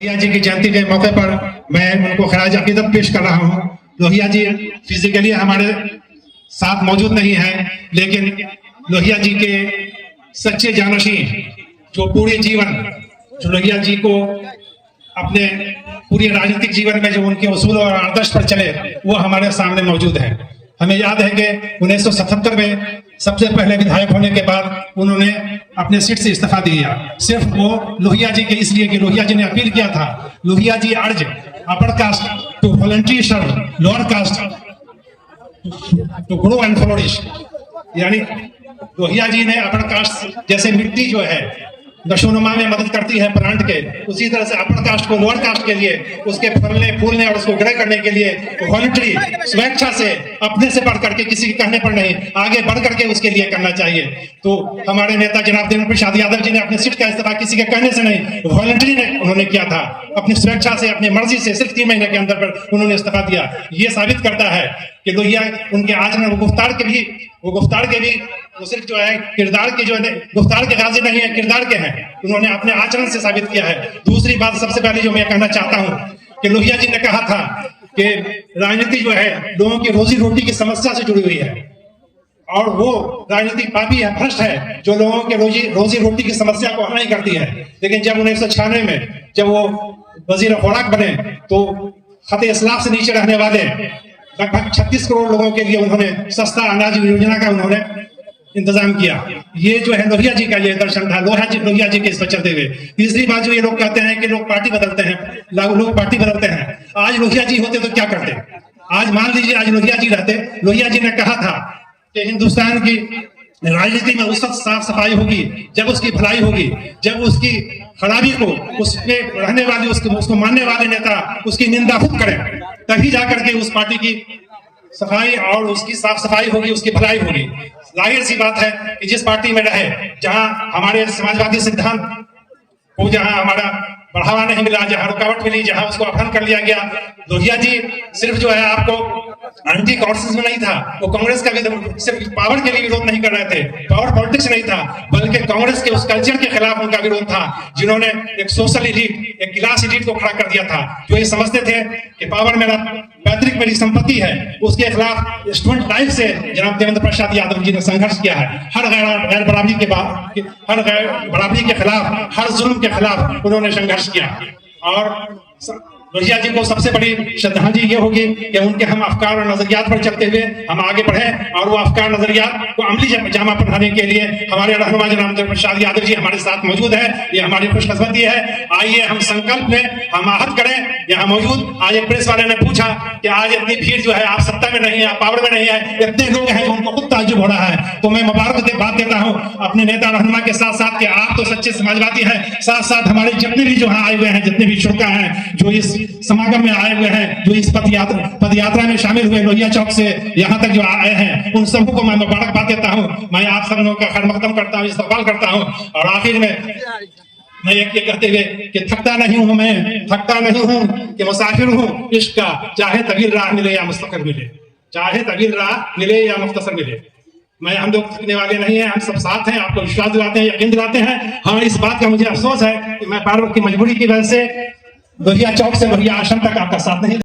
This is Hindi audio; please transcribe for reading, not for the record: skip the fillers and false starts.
लोहिया जी की जयंती के मौके पर मैं उनको खराज अकीदत पेश कर रहा हूँ। लोहिया जी फिजिकली हमारे साथ मौजूद नहीं है, लेकिन लोहिया जी के सच्चे जानशी जो पूरे जीवन जो लोहिया जी को अपने पूरे राजनीतिक जीवन में जो उनके उसूल और आदर्श पर चले वो हमारे सामने मौजूद है। हमें याद है कि 1977 में सबसे पहले विधायक होने के बाद उन्होंने अपने सीट से इस्तीफा दिया, सिर्फ वो लोहिया जी के इसलिए कि लोहिया जी ने अपील किया था, Lohia ji urge upper caste to voluntary serve lower caste to grow and flourish. यानी लोहिया जी ने अपर कास्ट जैसे मिट्टी जो है नशोनुमा में मदद करती है प्लांट के, उसी तरह से अपर कास्ट को लोअर कास्ट के लिए उसके फलने फूलने और उसको ग्रे करने के लिए वॉलंटरी स्वेच्छा से अपने से बढ़ करके किसी के कहने पर नहीं आगे बढ़ करके उसके लिए करना चाहिए। तो हमारे नेता जनाब देवेंद्र प्रसाद यादव जी ने अपने सीट का इस्तीफा किसी के कहने से नहीं वॉलंटरी ने उन्होंने किया था, अपनी स्वेच्छा से अपनी मर्जी से सिर्फ 3 महीने के अंदर पर उन्होंने इस्तीफा दिया। ये साबित करता है कि लोहिया उनके आचरण गुफ्तार के भी वो सिर्फ जो है किरदार के जो है गुफ्तार के गाजी नहीं है, किरदार के हैं, उन्होंने अपने आचरण से साबित किया है। दूसरी बात सबसे पहले जो मैं कहना चाहता हूँ कि लोहिया जी ने कहा था कि राजनीति जो है लोगों की रोजी रोटी की समस्या से जुड़ी हुई है और वो राजनीतिक पापी है, भ्रष्ट है, जो लोगों के रोजी रोटी की समस्या को हल नहीं करती है। लेकिन जब 1996 में जब वो वजीर खुराक बने तो खत इस्लाफ से नीचे रहने वाले लगभग 36 करोड़ लोगों के लिए उन्होंने सस्ता अनाज योजना का उन्होंने इंतजाम किया। ये जो है लोहिया जी का ये दर्शन था, लोहिया जी के इस पर चलते हुए। तीसरी बात जो ये लोग कहते हैं कि लोग पार्टी बदलते हैं, लोग पार्टी बदलते हैं। आज लोहिया जी होते तो क्या करते? आज मान लीजिए आज लोहिया जी रहते, लोहिया जी ने कहा था कि हिंदुस्तान की राजनीति में उस वक्त साफ सफाई होगी जब उसकी भलाई होगी, जब उसकी खराबी को उसके रहने वाले उसको मानने वाले नेता उसकी निंदा खुद करें, तभी जाकर के उस पार्टी की सफाई और उसकी साफ सफाई होगी, उसकी भलाई होगी। जाहिर सी बात है कि जिस पार्टी में रहे जहां हमारे समाजवादी सिद्धांत को जहां हमारा बढ़ावा नहीं मिला, जहां रुकावट मिली, जहां उसको अपहरण कर लिया गया, लोहिया जी सिर्फ जो है आपको एंटी कांग्रेस में नहीं था, वो कांग्रेस का भी सिर्फ पावर के लिए विरोध नहीं कर रहे थे, पावर पॉलिटिक्स नहीं था, बल्कि कांग्रेस के उस कल्चर के खिलाफ उनका विरोध था जिन्होंने एक सोशल एलीट, एक क्लास एलीट को खड़ा कर दिया था, जो ये समझते थे कि पावर मेरा पैतृक मेरी संपत्ति है। उसके खिलाफ स्टूडेंट लाइफ से जनाब देवेंद्र प्रसाद यादव जी ने संघर्ष किया है। हर गैर बराबरी के खिलाफ, हर जुल्म के खिलाफ उन्होंने संघर्ष किया। और लोहिया जी को सबसे बड़ी श्रद्धांजलि ये होगी कि उनके हम अफकार और नजरियात पर चलते हुए हम आगे बढ़े और वो अफकार नजरियात को अमली जामा पहनाने के लिए हमारे रहनुमा जनाब देवेंद्र प्रसाद यादव जी हमारे साथ मौजूद है। ये हमारी खुशकिस्मती है। आइए हम संकल्प में हम आहत करें। यहाँ मौजूद आज एक प्रेस वाले ने पूछा कि आज इतनी भीड़ जो है, आप सत्ता में नहीं है, आप पावर में नहीं है, इतने लोग हैं जो उनको खुद ताज्जुब हो रहा है। तो मैं मुबारक बात देता हूँ अपने नेता रहनुमा के साथ साथ कि आप तो सच्चे समाजवादी हैं, साथ साथ हमारे जितने भी जो यहाँ आए हुए हैं, जितने भी शुरा हैं जो इस समागम में आए हुए हैं, जो इस पद यात्रा में शामिल हुए लोहिया चौक से यहाँ तक जो आए हैं, उन सबको मैं मुबारकबाद देता हूँ। मैं आप सब लोगों का खैर मकदम करता हूँ, इस्तकबाल करता हूँ। और आखिर में मैं ये कहते हुए कि थकता नहीं हूं, मैं थकता नहीं हूं कि मुसाफिर हूं इश्क का, चाहे तवील राह मिले या मुस्तकिल मिले, चाहे तवील राह मिले या मुख्तसर मिले। हम लोग थकने वाले नहीं हैं, हम सब साथ हैं, आपको विश्वास दिलाते हैं, यकीन दिलाते हैं। हाँ, इस बात का मुझे अफसोस है कि मैं पार्वत की मजबूरी की वजह से लोहिया चौक से लोहिया आश्रम तक आपका साथ नहीं